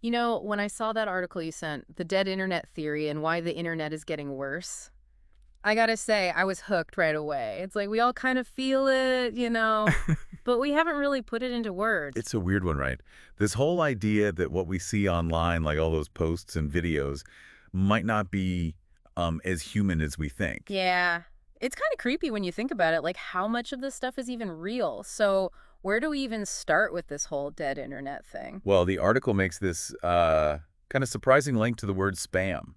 You know, when I saw that article you sent, the dead internet theory and why the internet is getting worse, I gotta say, I was hooked right away. It's like we all kind of feel it, but we haven't really put it into words. It's a weird one, right? This whole idea that what we see online, like all those posts and videos, might not be as human as we think. Yeah. It's kind of creepy when you think about it, like how much of this stuff is even real. So, where do we even start with this whole dead internet thing? Well, the article makes this kind of surprising link to the word spam.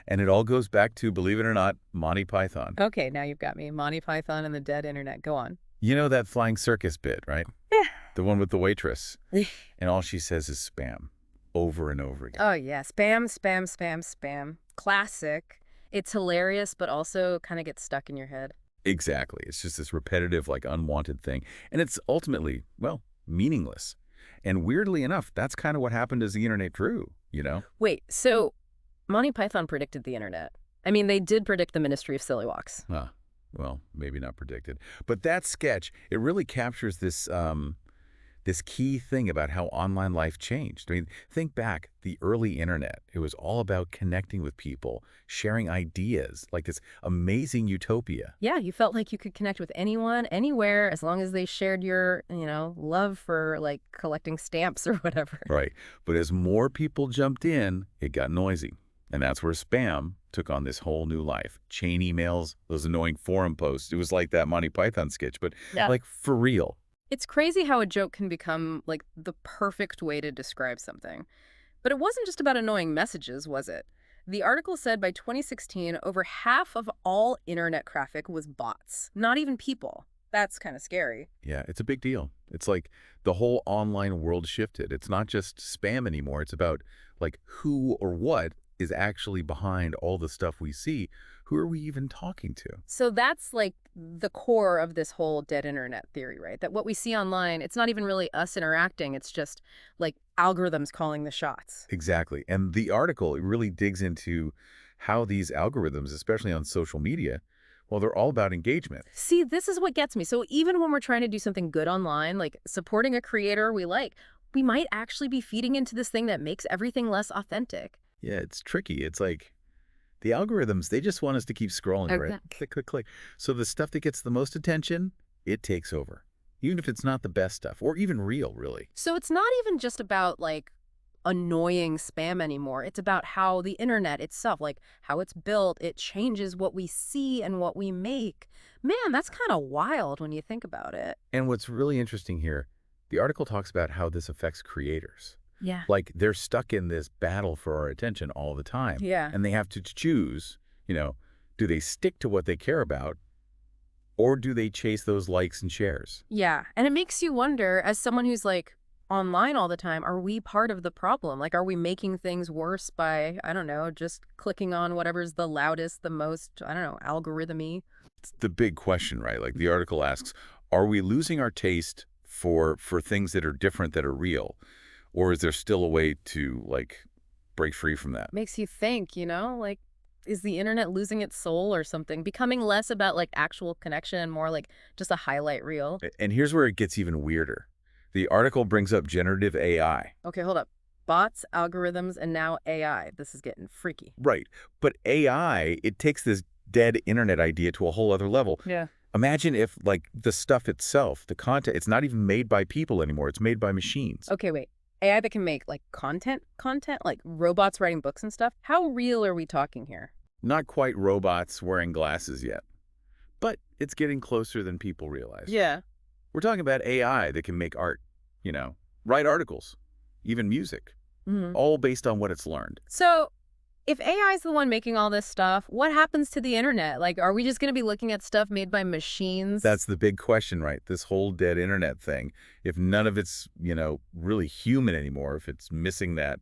And it all goes back to, believe it or not, Monty Python. Okay, now you've got me. Monty Python and the dead internet. Go on. You know that flying circus bit, right? Yeah. The one with the waitress. And all she says is spam over and over again. Oh, yeah. Spam, spam, spam, spam. Classic. It's hilarious, but also kind of gets stuck in your head. Exactly. It's just this repetitive, like unwanted thing. And it's ultimately, well, meaningless. And weirdly enough, that's kind of what happened as the internet grew, you know? Wait, so Monty Python predicted the internet. I mean, they did predict the Ministry of Silly Walks. Huh. Well, maybe not predicted. But that sketch, it really captures this key thing about how online life changed. I mean, think back, the early internet. It was all about connecting with people, sharing ideas, like this amazing utopia. Yeah, you felt like you could connect with anyone, anywhere, as long as they shared your love for like collecting stamps or whatever. Right. But as more people jumped in, it got noisy. And that's where spam took on this whole new life. Chain emails, those annoying forum posts. It was like that Monty Python sketch, but Yeah. like for real. It's crazy how a joke can become like the perfect way to describe something. But it wasn't just about annoying messages, was it? The article said by 2016, over half of all internet traffic was bots, not even people. That's kind of scary. Yeah, it's a big deal. It's like the whole online world shifted. It's not just spam anymore. It's about like who or what is actually behind all the stuff we see. Who are we even talking to? So that's like the core of this whole dead internet theory, right? That what we see online, it's not even really us interacting. It's just like algorithms calling the shots. Exactly. And the article, it really digs into how these algorithms, especially on social media, well, they're all about engagement. See, this is what gets me. So even when we're trying to do something good online, like supporting a creator we like, we might actually be feeding into this thing that makes everything less authentic. Yeah, it's tricky. It's like the algorithms, they just want us to keep scrolling, right? Okay. Click, click, click. So the stuff that gets the most attention, it takes over. Even if it's not the best stuff or even real, really. So it's not even just about like annoying spam anymore. It's about how the internet itself, like how it's built, it changes what we see and what we make. Man, that's kind of wild when you think about it. And what's really interesting here, the article talks about how this affects creators. Yeah. Like they're stuck in this battle for our attention all the time. Yeah. And they have to choose, do they stick to what they care about or do they chase those likes and shares? Yeah. And it makes you wonder, as someone who's like online all the time, are we part of the problem? Like, are we making things worse by, I don't know, just clicking on whatever's the loudest, the most, I don't know, algorithmy? It's the big question, right? Like the article asks, are we losing our taste for things that are different, that are real? Or is there still a way to like break free from that? Makes you think, like, is the internet losing its soul or something? Becoming less about like actual connection and more like just a highlight reel? And here's where it gets even weirder. The article brings up generative AI. Okay, hold up. Bots, algorithms, and now AI. This is getting freaky. Right. But AI, it takes this dead internet idea to a whole other level. Yeah. Imagine if like the stuff itself, the content, it's not even made by people anymore. It's made by machines. Okay, wait. AI that can make like content, like robots writing books and stuff. How real are we talking here? Not quite robots wearing glasses yet, but it's getting closer than people realize. Yeah. We're talking about AI that can make art, write articles, even music, Hmm. all based on what it's learned. So if AI is the one making all this stuff, what happens to the internet? Like, are we just going to be looking at stuff made by machines? That's the big question, right? This whole dead internet thing. If none of it's, really human anymore, if it's missing that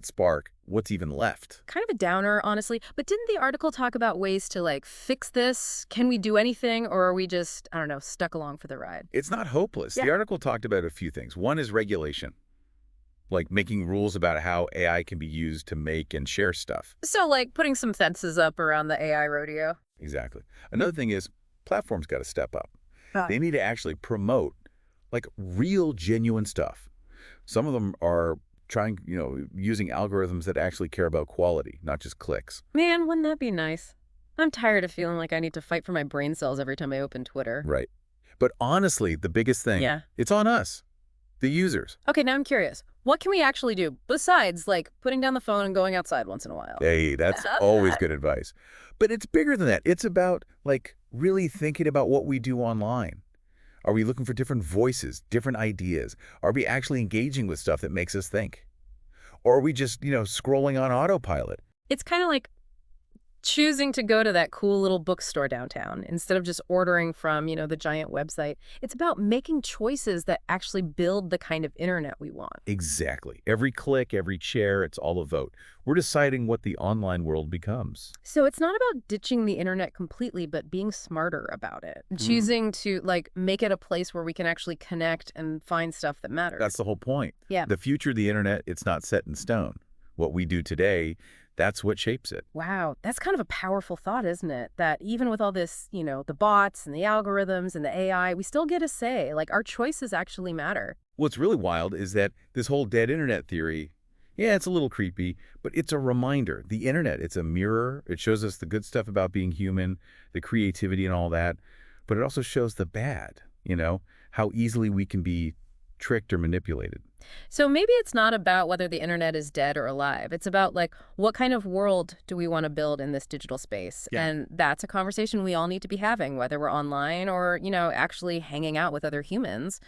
spark, what's even left? kind of a downer, honestly. But didn't the article talk about ways to like fix this? Can we do anything, or are we just, I don't know, stuck along for the ride? It's not hopeless. Yeah. The article talked about a few things. One is regulation, like making rules about how AI can be used to make and share stuff. So like putting some fences up around the AI rodeo. Exactly. Another thing is platforms got to step up. Huh. They need to actually promote like real, genuine stuff. Some of them are trying, using algorithms that actually care about quality, not just clicks. Man, wouldn't that be nice? I'm tired of feeling like I need to fight for my brain cells every time I open Twitter. Right. But honestly, the biggest thing, Yeah. it's on us, the users. Okay, now I'm curious. What can we actually do besides, like, putting down the phone and going outside once in a while? Hey, that's always good advice. But it's bigger than that. It's about, like, really thinking about what we do online. Are we looking for different voices, different ideas? Are we actually engaging with stuff that makes us think? Or are we just, scrolling on autopilot? It's kind of like choosing to go to that cool little bookstore downtown instead of just ordering from, the giant website. It's about making choices that actually build the kind of internet we want. Exactly. Every click, every share, it's all a vote. We're deciding what the online world becomes. So it's not about ditching the internet completely, but being smarter about it. Mm. Choosing to, like, make it a place where we can actually connect and find stuff that That's matters. the whole point. Yeah. The future of the internet, it's not set in stone. What we do today, that's what shapes it. Wow, that's kind of a powerful thought, isn't it? That even with all this, the bots and the algorithms and the AI, we still get a say. Like, our choices actually matter. What's really wild is that this whole dead internet theory, yeah, it's a little creepy, but it's a reminder. The internet, it's a mirror. It shows us the good stuff about being human, the creativity and all that, but it also shows the bad, how easily we can be tricked or manipulated. So maybe it's not about whether the internet is dead or alive. It's about, like, what kind of world do we want to build in this digital space? Yeah. And that's a conversation we all need to be having, whether we're online or, actually hanging out with other humans.